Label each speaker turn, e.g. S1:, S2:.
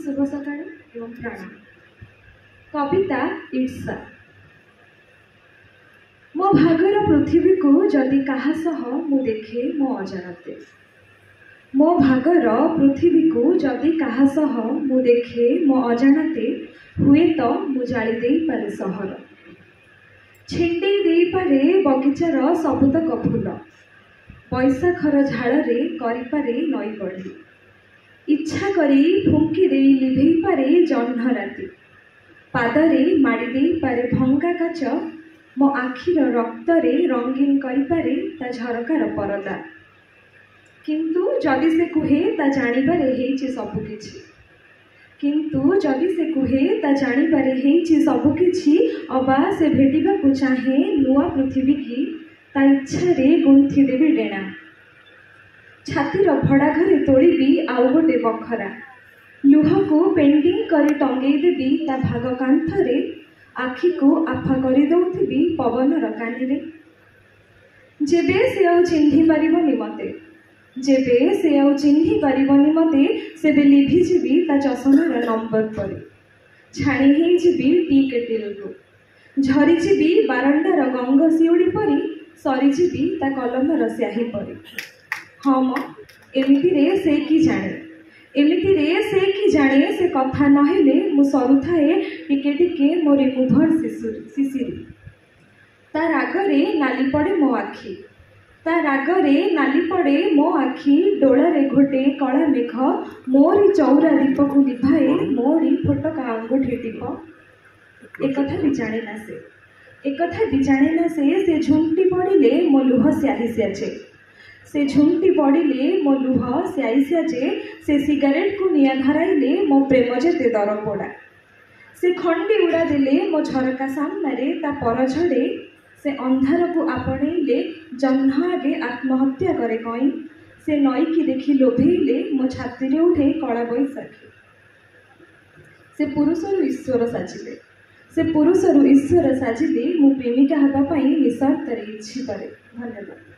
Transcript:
S1: शुभ सकाळ एवं प्रणाम। कविता ईर्षा। मो भागर पृथ्वी को जदि काहा सह मु देखे मो अजाणते, मो भागर पृथ्वी को जदि काहा सह मु देखे मो अजाणते, हुए तो मु जाली देई पारे सहर, छिंडे देई पारे बगीचार सबुतक फूल, बैसाखर झाड़े करि पारे नई बढ़ी, इच्छा करी फुंकी दे लिभेई पारे जह्न राति, पादरे माड़ी देई पारे भंगा काच, मो आखिर रक्तरे रंगीन करि पारे ता झरकार परदा। किंतु जदि से कुहे ता जानिबारे हेइछि सबुकिछि, किंतु जदि से कुहे ता जानिबारे हेइछि सबुकिछि, अबा से भेटिबाकु चाहे नुआ पृथ्वी की ता इच्छा रे गुंथि देबी डेणा, छातीर भड़ा घरे तोड़बी आउ गोटे बखरा, लुह को पेंटिंग करी टंगई देबी ता भाग कांथरे, आखि को आफा करी दउथिबी पवनर कानिरे। जेबे से आउ चिन्हि पारिबनि मते, जेबे से आउ चिन्हि पारिबनि मते, सेबे लिभि जिबी ता चषमार नंबर परे, छाणी हेई जिबी टी केटिल को, झरी जिबी बारंडार गंग सिउड़ी परी, सरी जिबी ता कलमर स्याही परी। हाँ म एमिति रे से कि जाने, एमिति रे से कि जाने, से कथा नहेले मु सरुथाए टिके टिके मोरी मुभर शिशिरी, ता रागरे नाली पड़े मो आखि, ता रागरे नाली पड़े मो आखि, डोलारे घोटे कला मेघ, मोरी चौरा दीप को लिभाए, मोरी फोटका अंगूठी टीप। एक कथा भी जाने ना से, एक कथा भी जाने ना से झुंटी पड़िले मो लुह स्याही स्याचे, से झुंटी पड़िले मो लुह स्याही स्याचे, से सिगारेट को निया धराइले मो प्रेम जेते दर पोड़ा, से खंडी उड़ा देले मो झरका सामने ता पर झड़े, से अंधार को आपणेले जह्न आगे आत्महत्या करे कई, से नई की देखी लोभेले मो छाती उठे कला बैसाखी। से पुरुषरु ईश्वर साजिले, से पुरुषरु ईश्वर साजिले मु प्रेमिका हवा पाई निसर्त्तरे इच्छित करे। धन्यवाद।